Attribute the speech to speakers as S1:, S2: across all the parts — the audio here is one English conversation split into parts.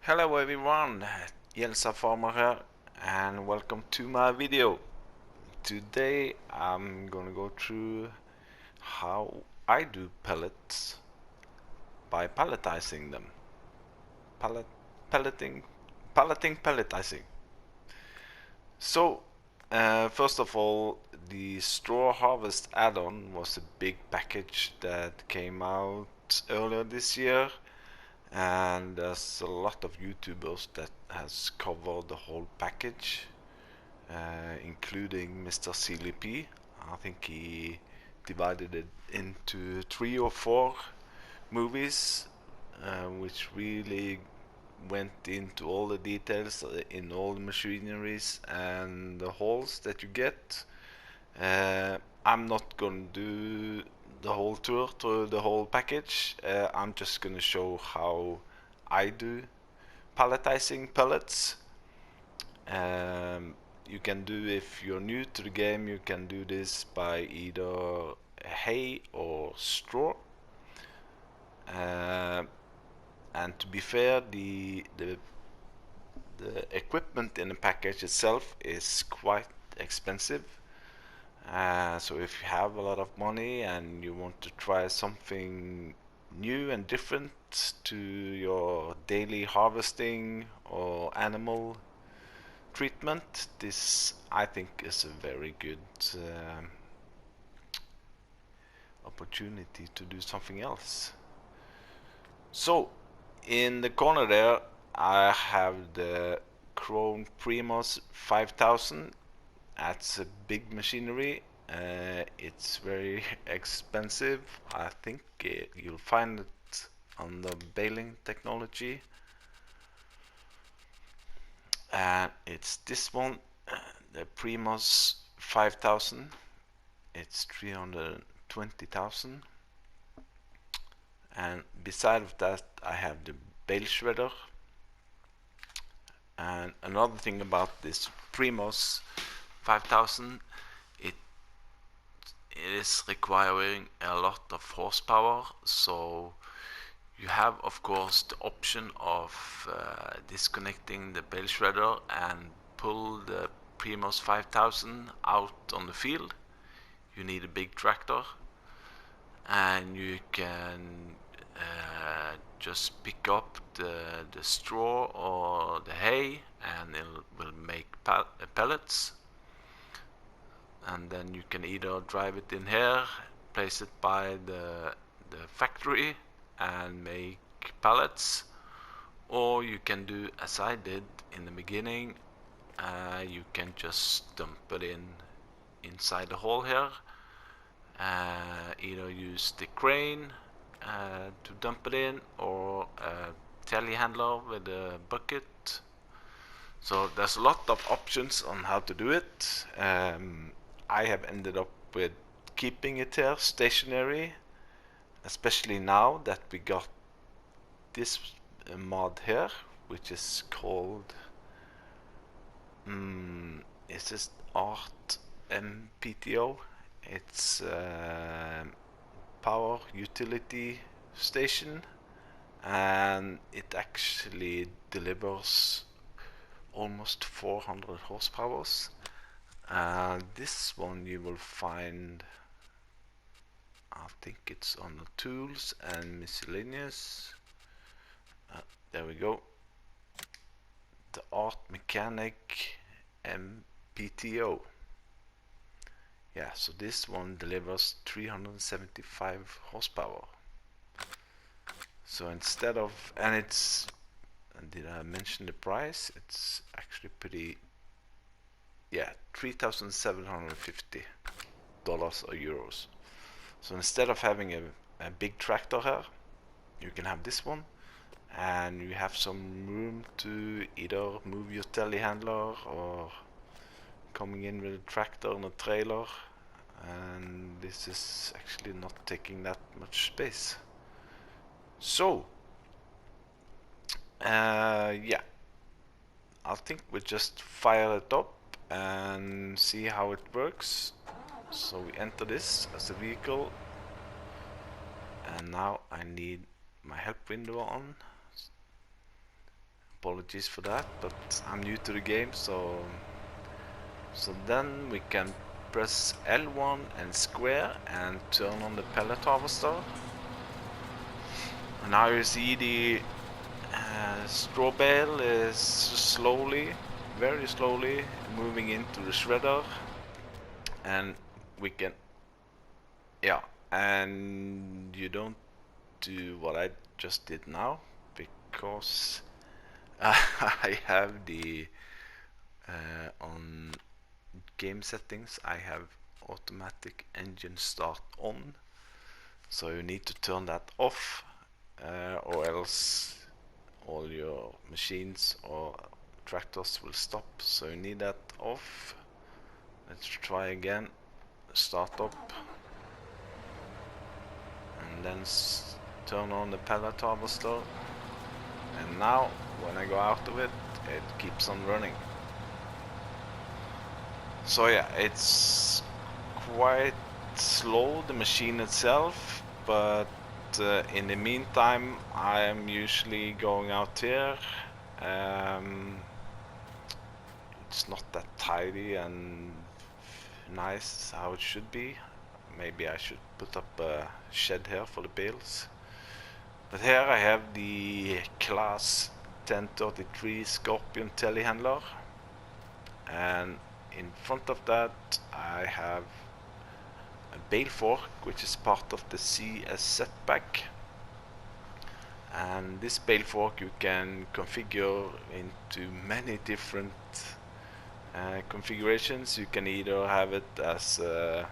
S1: Hello everyone, Jelsa Farmer here and welcome to my video. Today I'm gonna go through how I do pellets by palletizing them. Pelletizing. So first of all, the straw harvest add-on was a big package that came out earlier this year. And there's a lot of YouTubers that has covered the whole package, including Mr. CLP. I think he divided it into 3 or 4 movies, which really went into all the details in all the machineries and the holes that you get. I'm not gonna do the whole tour through the whole package. I'm just gonna show how I do palletizing pellets. You can do, if you're new to the game, you can do this by either hay or straw. And to be fair, the equipment in the package itself is quite expensive. So if you have a lot of money and you want to try something new and different to your daily harvesting or animal treatment, this I think is a very good opportunity to do something else. So in the corner there I have the Chrome Primos 5000. That's a big machinery. It's very expensive. I think you'll find it on the baling technology. And it's this one, the Primos 5000. It's 320,000. And beside of that, I have the Bale shredder. And another thing about this Primos 5000, it is requiring a lot of horsepower, so you have of course the option of disconnecting the Bale shredder and pull the Primos 5000 out on the field. You need a big tractor, and you can just pick up the straw or the hay and it will make pellets. And then you can either drive it in here, place it by the factory and make pallets, or you can do as I did in the beginning. You can just dump it inside the hole here. Either use the crane to dump it in, or a telehandler with a bucket. So there's a lot of options on how to do it. I have ended up with keeping it here stationary, especially now that we got this mod here, which is called is this Art MPTO. It's power utility station, and it actually delivers almost 400 horsepower. This one you will find, I think it's on the tools and miscellaneous. There we go. The Art Mechanic MPTO. Yeah, so this one delivers 375 horsepower. So instead of, and it's, did I mention the price? It's actually pretty, yeah, $3,750 or euros. So instead of having a big tractor here, you can have this one, and you have some room to either move your telehandler or coming in with a tractor and a trailer, and this is actually not taking that much space. So yeah, I think we just fire it up and see how it works. So we enter this as a vehicle, and now I need my help window on. Apologies for that, but I'm new to the game, so then we can press L1 and square and turn on the pellet harvester. And now you see the straw bale is slowly, very slowly moving into the shredder, and we can, yeah, and you don't do what I just did now because I have the on game settings I have automatic engine start on, so you need to turn that off or else all your machines or tractors will stop. So you need that off. Let's try again. Start up and then turn on the pellet harvester, and now when I go out of it, it keeps on running. So yeah, it's quite slow, the machine itself, but in the meantime I am usually going out here. It's not that tidy and nice how it should be. Maybe I should put up a shed here for the bales. But here I have the class 1033 Scorpion telehandler, and in front of that I have a bale fork, which is part of the CS setback. And this bale fork you can configure into many different configurations. You can either have it as a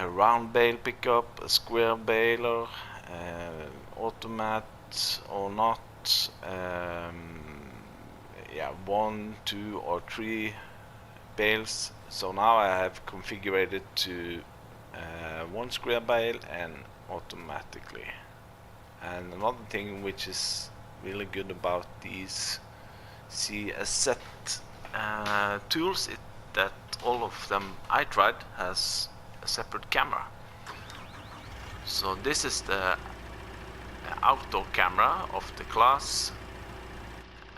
S1: round bale pickup, a square baler, automat or not, yeah, 1, 2 or 3 bales. So now I have configured it to 1 square bale and automatically. And another thing which is really good about these CS set tools is that all of them I tried has a separate camera. So this is the outdoor camera of the class,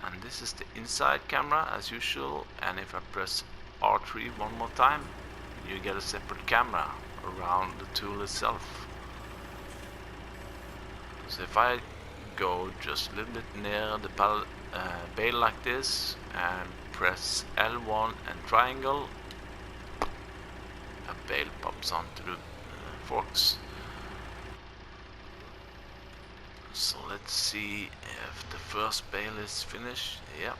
S1: and this is the inside camera as usual. And if I press R3 one more time, you get a separate camera around the tool itself. So if I go just a little bit near the bale like this and press L1 and triangle, a bale pops onto the forks. So let's see if the first bale is finished. Yeah.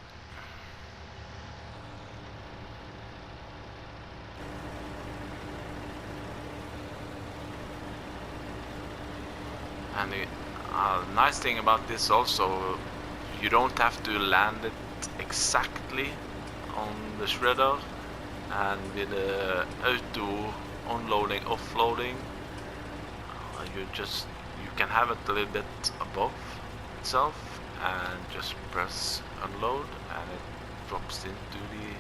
S1: And the nice thing about this also, you don't have to land it exactly on the shredder, and with the auto unloading, offloading, you can have it a little bit above itself and just press unload and it drops into the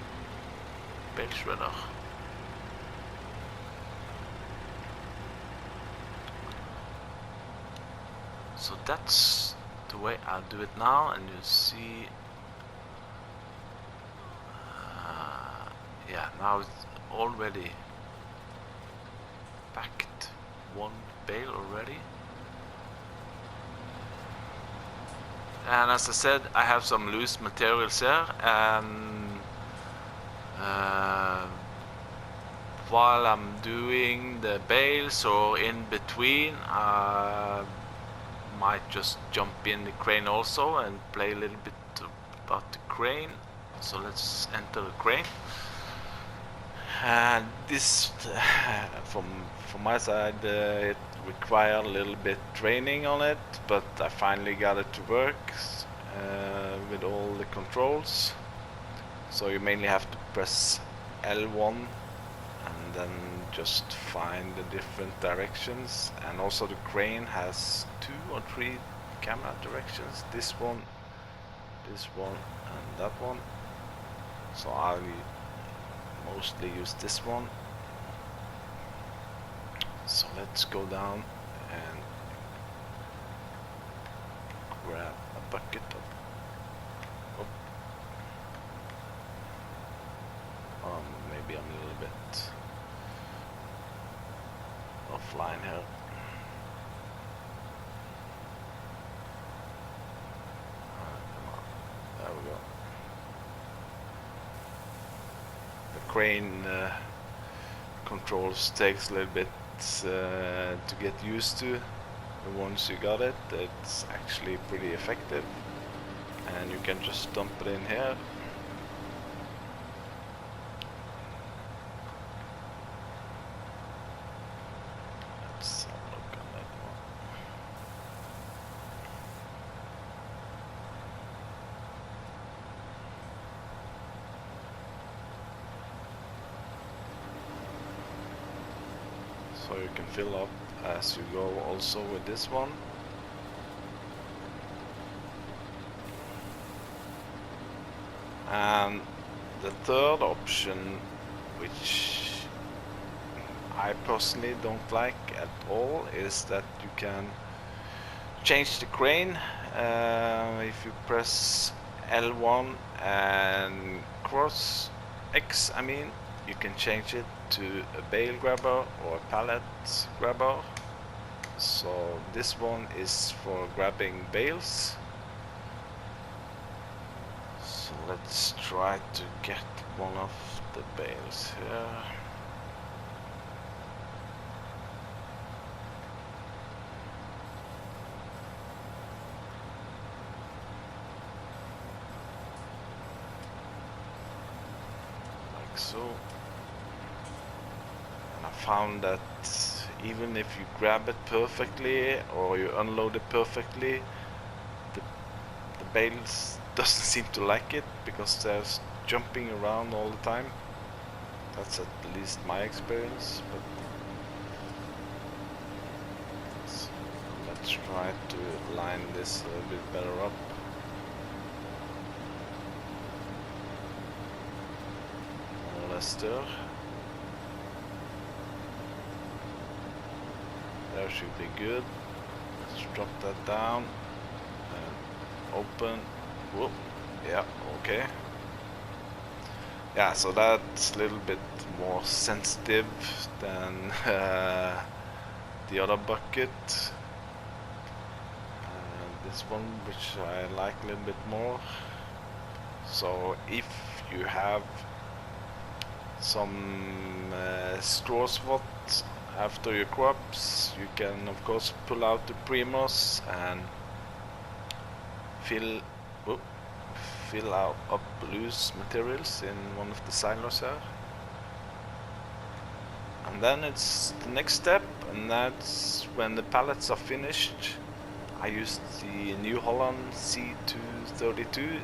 S1: bale shredder. So that's the way I'll do it now, and you see, yeah, now it's already packed one bale already. And as I said, I have some loose materials here, and while I'm doing the bales or in between, might just jump in the crane also and play a little bit about the crane. So let's enter the crane. And this, from my side, it required a little bit training on it, but I finally got it to work with all the controls. So you mainly have to press L1 and then just find the different directions. And also the crane has 2 or 3 camera directions, this one, and that one. So I'll mostly use this one. So let's go down and grab a bucket of maybe I'm a little bit offline here. Come on. There we go. The crane controls takes a little bit to get used to. But once you got it, it's actually pretty effective, and you can just dump it in here. Let's have a look on that one. So you can fill up as you go also with this one. And the third option, which I personally don't like at all, is that you can change the crane. If you press L1 and cross X, I mean, you can change it to a bale grabber or a pallet grabber. So this one is for grabbing bales. So let's try to get one of the bales here. Like so. And I found that even if you grab it perfectly or you unload it perfectly, the bales doesn't seem to like it because they're jumping around all the time. That's at least my experience. But so let's try to line this a little bit better up. More or less there. There should be good. Let's drop that down and open. Whoop. Yeah, okay. Yeah, so that's a little bit more sensitive than the other bucket. This one, which I like a little bit more. So if you have some straw spot after your crops, you can of course pull out the primos and fill up loose materials in one of the silos here. And then it's the next step, and that's when the pallets are finished. I used the New Holland C232,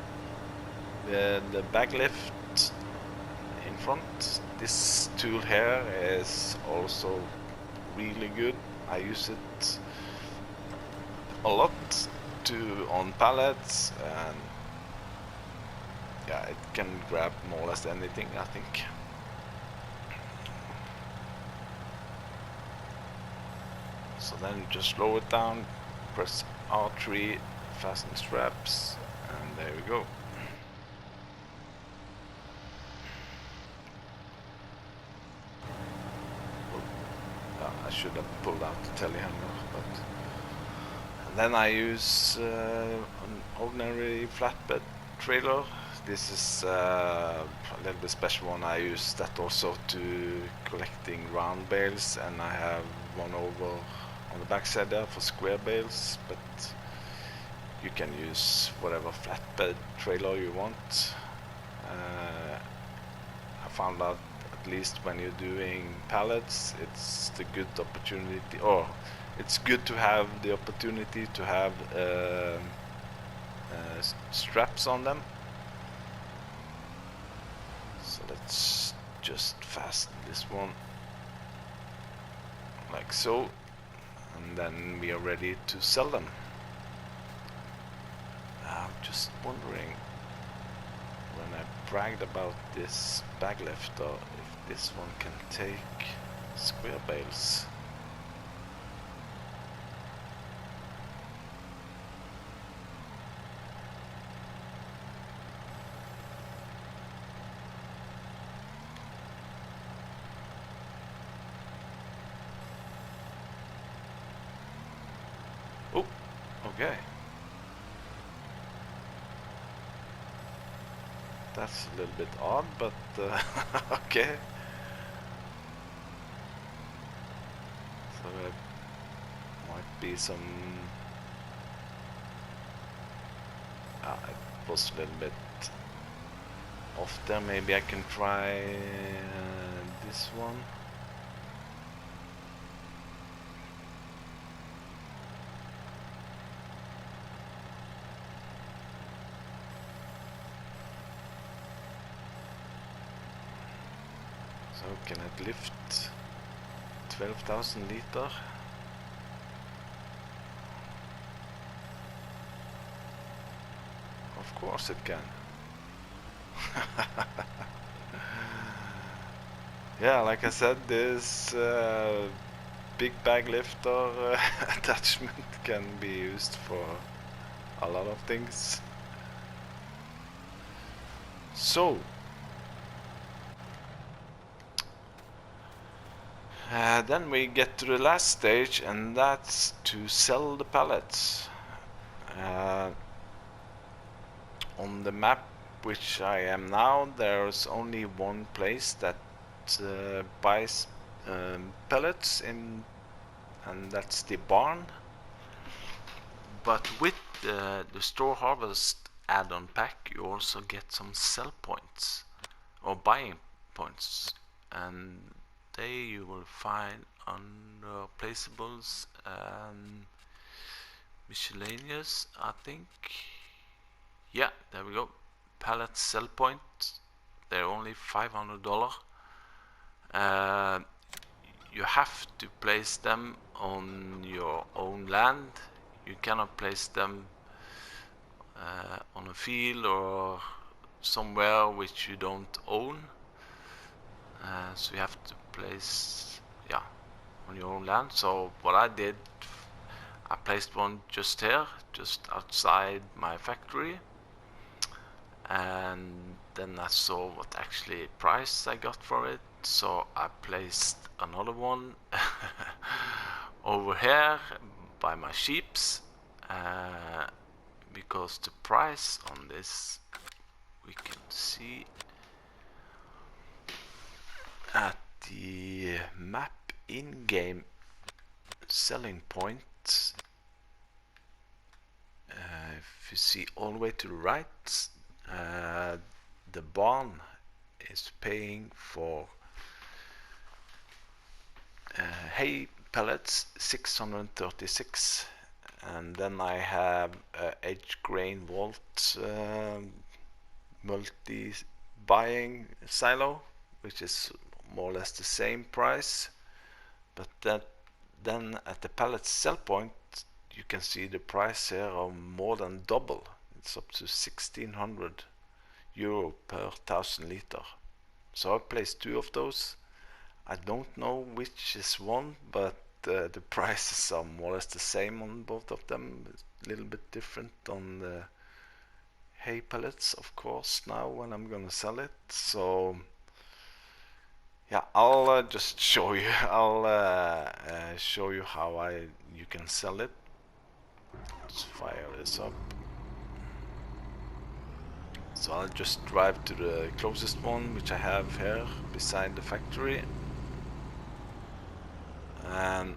S1: the bag lift in front. This tool here is also really good. I use it a lot on pallets, and yeah, it can grab more or less anything, I think. So then you just lower it down, press R3, fasten straps, and there we go. I should have pulled out the telehandler, but and then I use an ordinary flatbed trailer. This is a little bit special one. I use that also to collecting round bales, and I have one over on the backside there for square bales, but you can use whatever flatbed trailer you want. I found out, at least when you're doing pallets, it's the good opportunity, or it's good to have the opportunity to have straps on them. So let's just fasten this one like so, and then we are ready to sell them. I'm just wondering, when I bragged about this bag lifter, if this one can take square bales. Okay. That's a little bit odd, but okay. So there might be some... it was a little bit off there. Maybe I can try this one. So can it lift 12,000 liter? Of course it can. Yeah, like I said, this big bag lifter attachment can be used for a lot of things. So then we get to the last stage, and that's to sell the pallets. On the map which I am now, there's only one place that buys pellets in, and that's the barn. But with the store harvest add-on pack, you also get some sell points or buying points, and they you will find under placeables and miscellaneous, I think. Yeah, there we go. Pallet sell point. They're only $500. You have to place them on your own land. You cannot place them on a field or somewhere which you don't own. So you have to place, yeah, on your own land. So what I did, I placed one just here, just outside my factory, and then I saw what actually price I got for it. So I placed another one over here by my sheeps, because the price on this we can see at the map in-game selling point. If you see all the way to the right, the barn is paying for hay pellets 636, and then I have edge grain vault multi buying silo, which is more or less the same price, but then at the pallet sell point you can see the price here of more than double. It's up to 1,600 euro per 1,000 liter. So I placed two of those. I don't know which is one, but the prices are more or less the same on both of them. It's a little bit different on the hay pellets, of course, now when I'm gonna sell it. So yeah, I'll just show you. I'll show you how you can sell it. Let's fire this up. So I'll just drive to the closest one, which I have here beside the factory, and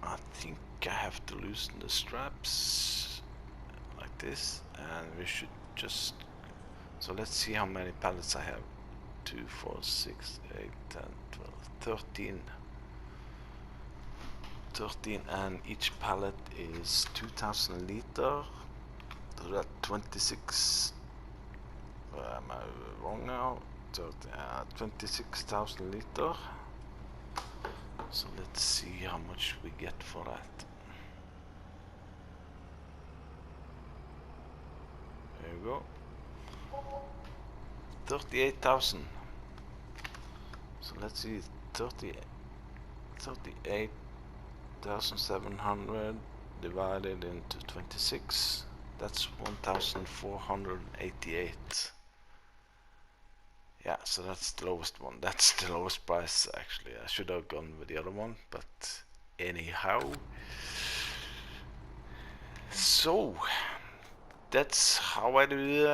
S1: I think I have to loosen the straps like this, and we should just, so let's see how many pallets I have. 2, 4, 6, 8, 10, 12, 13, and each pallet is 2,000 liter. So that's 26, am I wrong now? 26,000 liter. So let's see how much we get for that. There you go. 38,000. So let's see, 38,700 divided into 26. That's 1,488. Yeah, so that's the lowest one. That's the lowest price actually. I should have gone with the other one, but anyhow. So that's how I do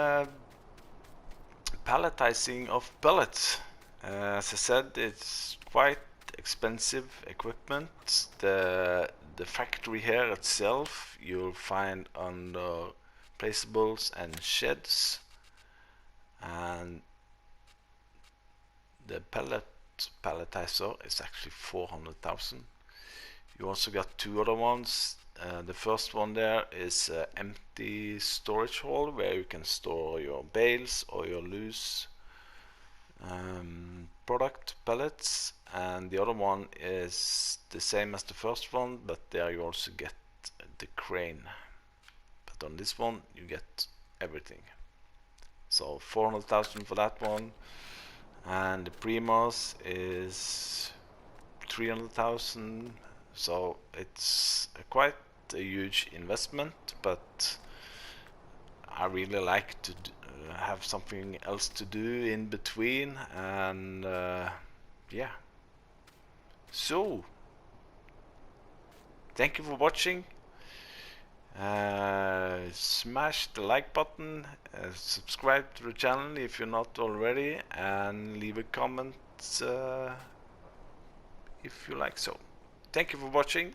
S1: palletizing of pellets. As I said, it's quite expensive equipment. The factory here itself you'll find under placeables and sheds, and the palletizer is actually 400,000. You also got two other ones. The first one there is an empty storage hall where you can store your bales or your loose product pellets, and the other one is the same as the first one, but there you also get the crane. But on this one you get everything. So 400,000 for that one, and the Primos is 300,000. So it's quite a huge investment, but I really like to have something else to do in between, and yeah. So thank you for watching. Smash the like button, subscribe to the channel if you're not already, and leave a comment if you like so. Thank you for watching.